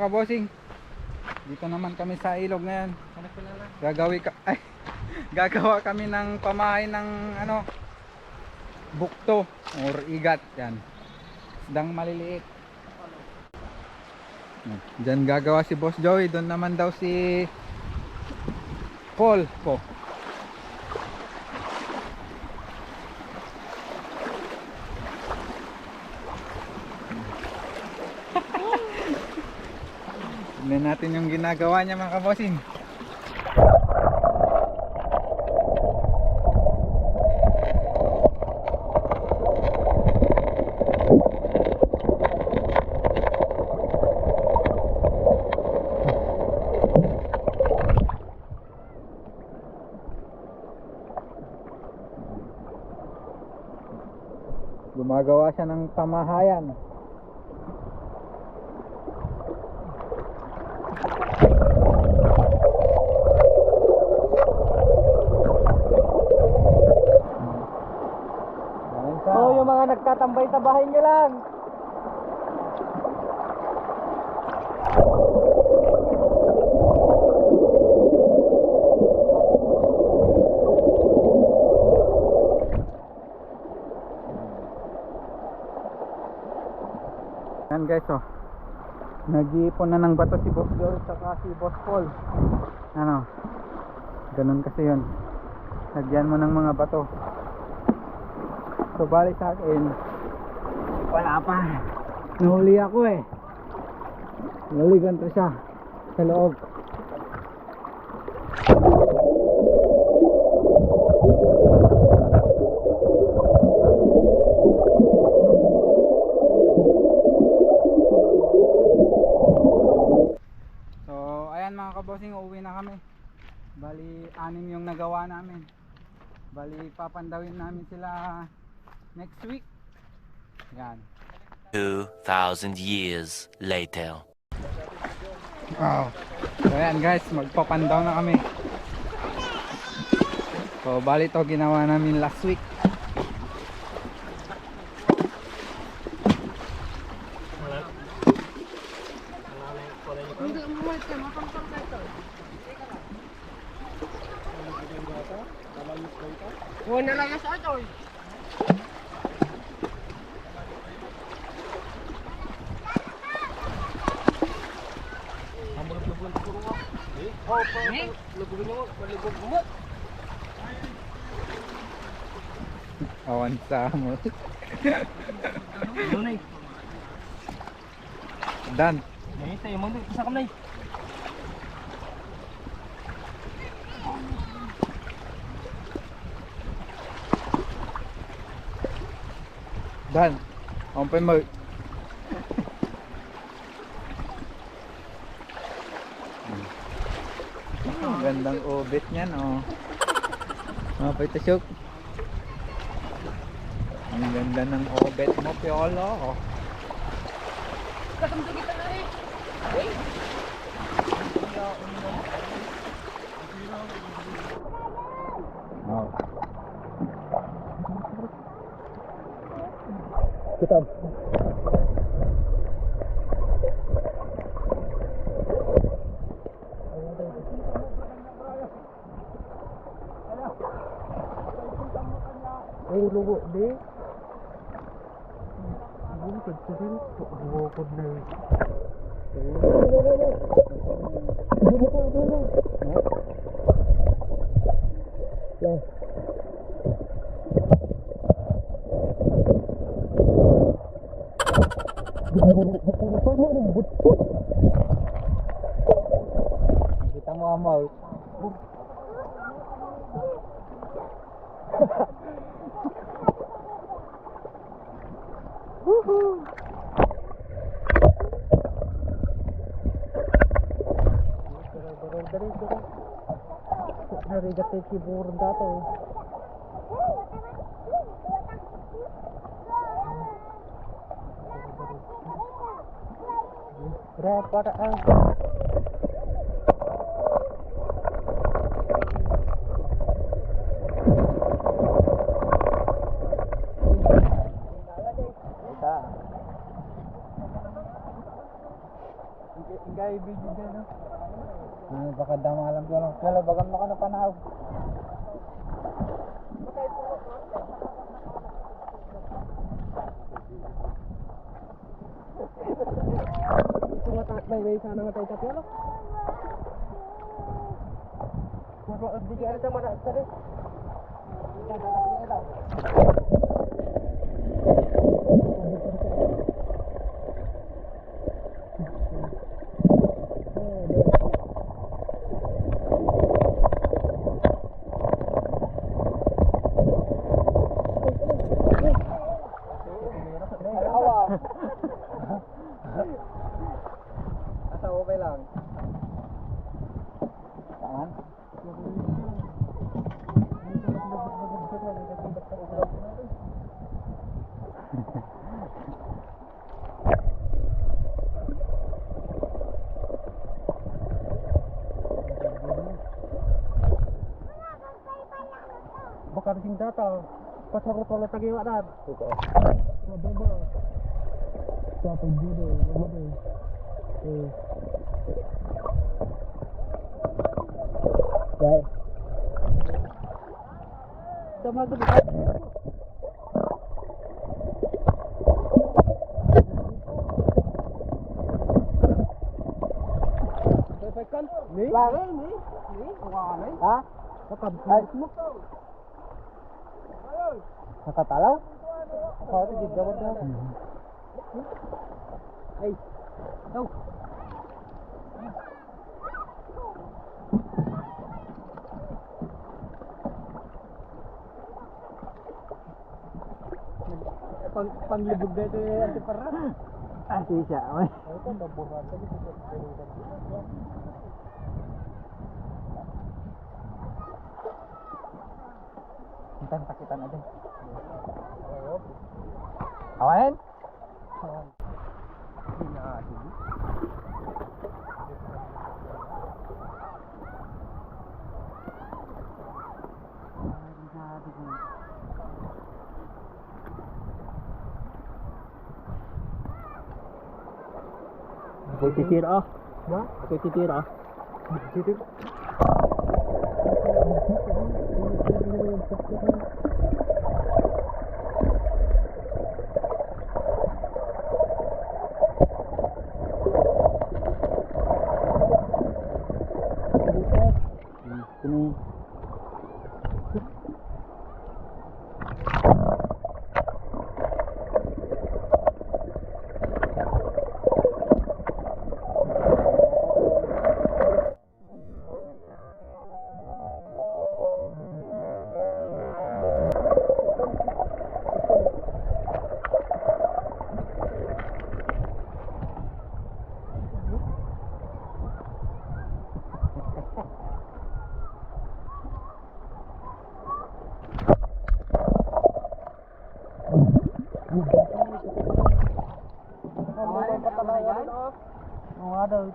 kabosing. Dito naman kami sa ilog ngayon. Gagawa kami ng pamahay ng ano, bukto or igat yan. Isdang maliliit. Diyan gagawa si Boss Joey. Doon naman daw si Paul po. Tignan natin yung ginagawa niya mga kabosing. Gumagawa siya ng pamahayan. So yung mga nagtatambay sa bahay nyo lang. Yan guys, oh. Nag-iipon na ng bato si Boss Joel saka si Boss Paul. Ano? Ganun kasi yun. Lagyan mo ng mga bato. So balik sa akin, wala pa. Nahuli ako eh. Nahuli ganito siya sa loob. So ayan mga kabosing, uuwi na kami. Bali 6 yung nagawa namin. Bali papandawin namin sila next week. Yan. 2,000 years later. Wow. So ayan guys, magpapandaw na kami. So bali to ginawa namin last week. Huwag na lang sa ato. Awan sa mo. Dan. Ito yung mga sa kamay. Dan. Open mo. Ang gandang obit niyan, oh. Mapay tasyok. Ang ganda ng obet mo, Piolo, oh. Kasamdo kita na rin. Oh. Kita. Ay, lugo, di. Ini kecil, lugo na. Ya. Kita mo amal. Narigat tayo si burong dato. Berapa dah? Kaya video dyan, no? Baka damalam ko lang. Kala bagam na ka na panaw. May sana nga tayo tapos, no? Kung ang bigyan sa mana sa rin. Asa okay lang. Saan? Baka rin data. Pasarot wala tagiwanan. Ito. Mababa. Satu dulu, mababa. Dahil. Sama tu. Pekan? Ni? Ni? Awalay. Ha? Pekan. Ay. Nakatalaw? Kau tu juga betul. Hey. Go. Panglibog na ito yung antipara. Siya. Ay. Ay, ito, nabuhat. Sabi ko sa Entah sakitan aja. Awan? Ako'y titira. Ha? Ako'y titira. Titira? Sini. Ada.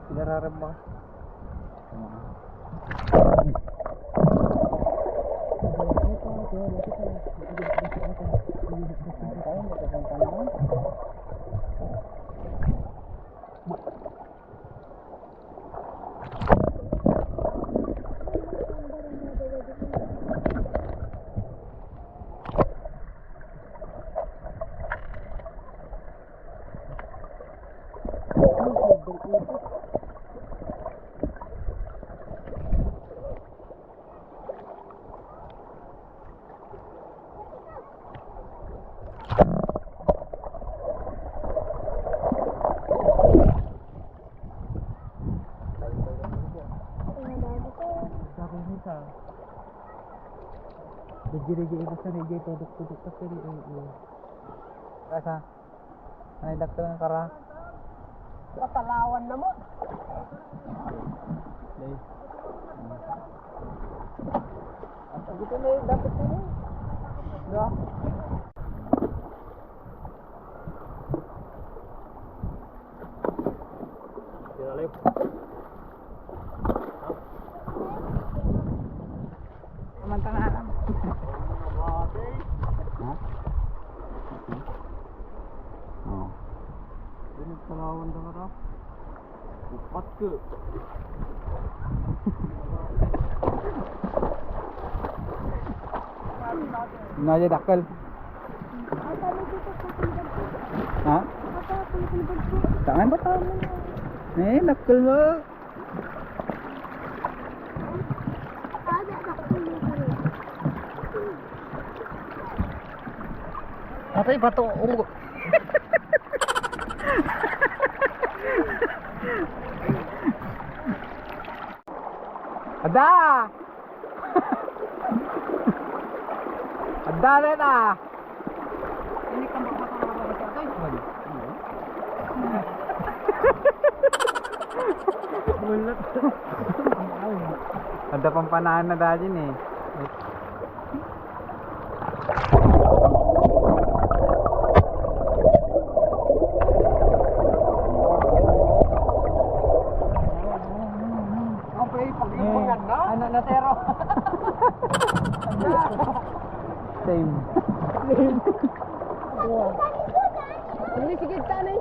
Pinararambang. Digi-digi iba sa rigi, tudok-tudok ka sa rigi. Rasa. Ay dakto ng kara. Patalawan na mo. Gitu na yung dapat sini. Diba? Sila live. Bawang daw ito. Patke. Naya dakal. Ha? Tangan ba tao mo? Dakal mo. Atay bato ungo. Ada! Ada rin ah! Ini kan bato na ba sa atay? Mulat. Ada pang panahan na dajin eh. Ano na zero? Same. Ini sikit tani.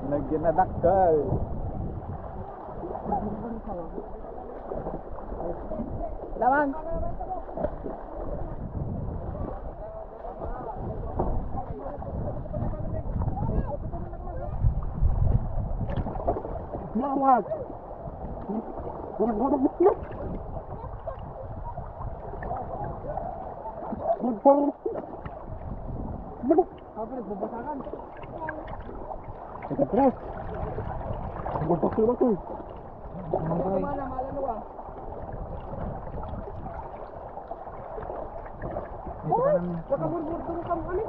Nagginadakal. Laman. Lawag. Apa nagbabasakan? Nagkatras. Bakul-bakul. Manggoy. Mana malalo ah. Dito ka namin. Nakabur-bur dun ka mo ani.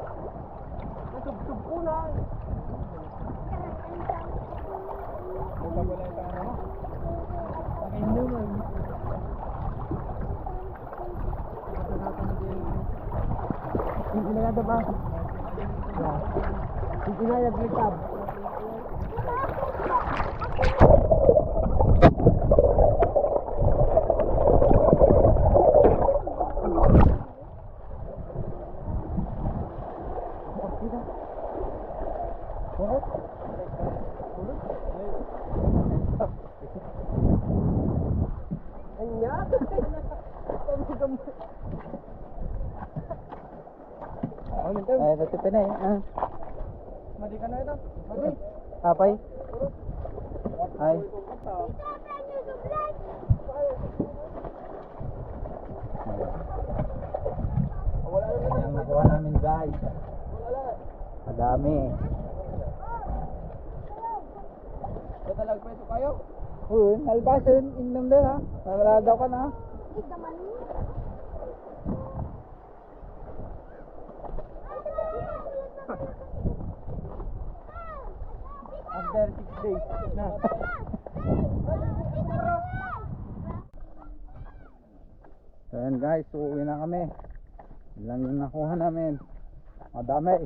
Nasub-sub ko na. Wala wala ito ano. Pakindo mo. Hindi na ba? Hindi na naglikab. Ay, natipin na eh. Madi ka na ito. Madi. Apay. Ay. Yan ang nakuha namin guys. Madami. Tatalag pa ito kayo? Oo, nalbasin. Inom din ha. Wala daw ka na. After 6 days na. So yan guys, uuwi na kami. Ilang yung nakuha namin. Madami.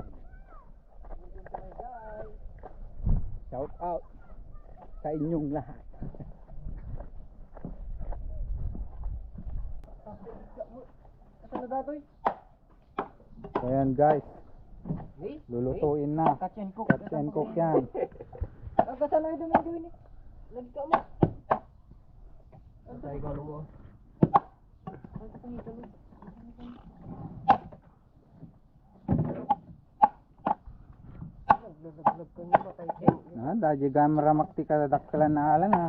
Shout out sa inyong lahat. Ano datoy? So yan guys, lulutuin na. Catch and cook. Catch and cook yan. Ang kasalanan ito mga gawin eh. Lagka mo. Ang tayo ka mo. Ang pangita mo. Naglalag ka niya matay ka. Dahil gamera makti ka dakkalan na alang ha.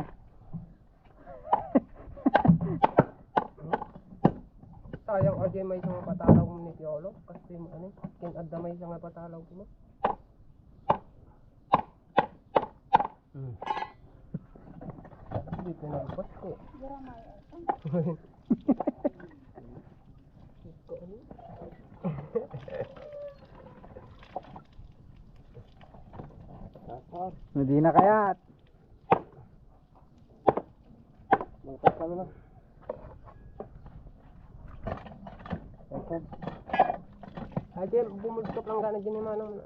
Sayang agay may isang patalaw mo ni Piolo. Kasi mo ano, kinadamay isang patalaw mo. Dito na lupas ko. Hindi na kaya. Magtas kami na. Ay, Jem, bumultok lang gana dyan yung manong.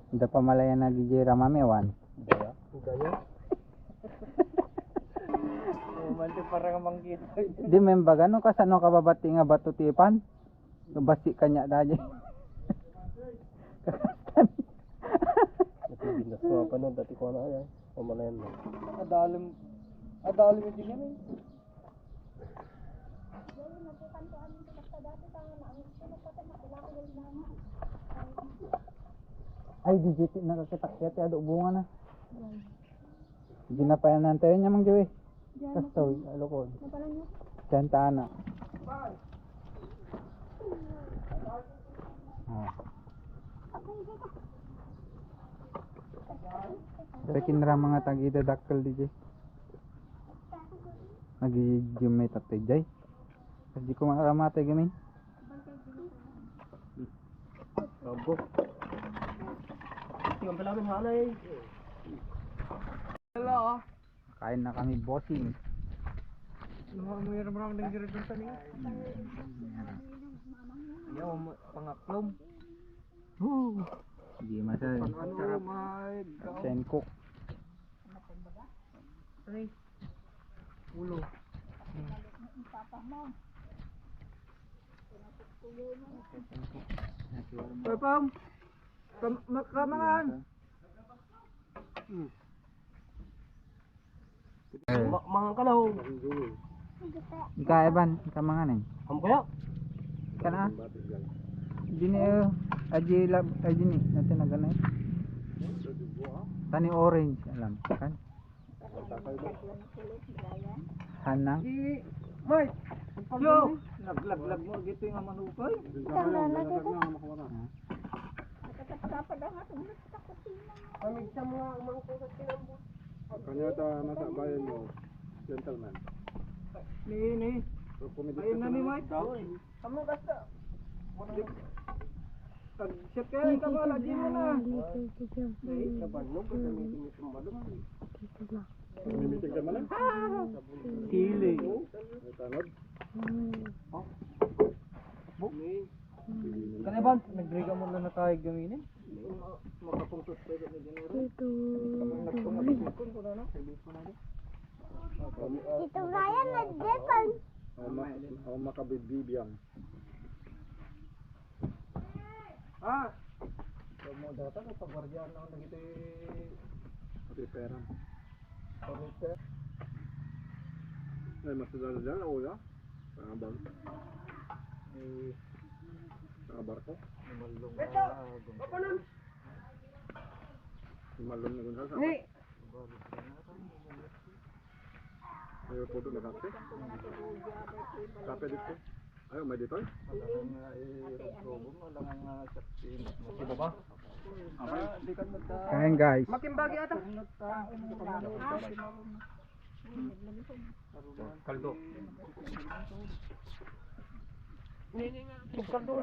Hindi pa malaya na DJ Ramamewan. Daya? Daya? Mante parang manggit. Di memba gano ka sano ka babati nga bato tipan? Basi kanya daje. Dingas mo pa nun, dati ko na yan. Pamalayan mo. Adalim mo din yan. Ay, digit nakakita-kita ado bunga na. Hindi na pa yan nantayin niya mang jawi. Kastoy, alukod. Santa Ana. Sa kinra mga tagida dakkel DJ. Nagi-gym may tatay jay. Kasi ko maramatay gamin. Sabo. Tingnan pala kami hanay. Hello. Kain na kami bossing. Mayroon ng direct tani. Yo, pangaklom. Hindi masay. Sarap. My God. Sen cook. Ay. Ulo. Pam. Kamangan. Mangan ka daw. Ika Evan, ika mangan eh. Am kaya? Ika na. Dini aji lab aji ni natin na ganay. Tani orange alam kan. Hanang. May. Yo. Naglag mo gito yung manupay. Amig sa mga umangkot kinambot. Kanya ta nasa bayan mo, gentleman. Ni. Ayun na ni Mike. Kamu basta. Siap kaya ikaw ba lagi mo na. Ay, kabalo ko sa meeting ito malum. May meeting ka man? Kili. Tanod? Kanay ba nagriga mo na tayo gaminin? Makapungtos tayo sa dinero. Nagpangapikon ko na no. Ito Ryan nag-depan. Ako makabibibiyang. Ah! So mo data na pagwardiyan na ako nagito Pati pera. pamita. Ay, masadala dyan, ako ya. Pangabang. Pangabarko. Beto! Kapanan! Malong na gunsa sa. Ni! May photo na kape. Kape dito. Ayaw, may dito. Kain guys. Makimbagi ata. Kaldo. Ni nga. Kaldo.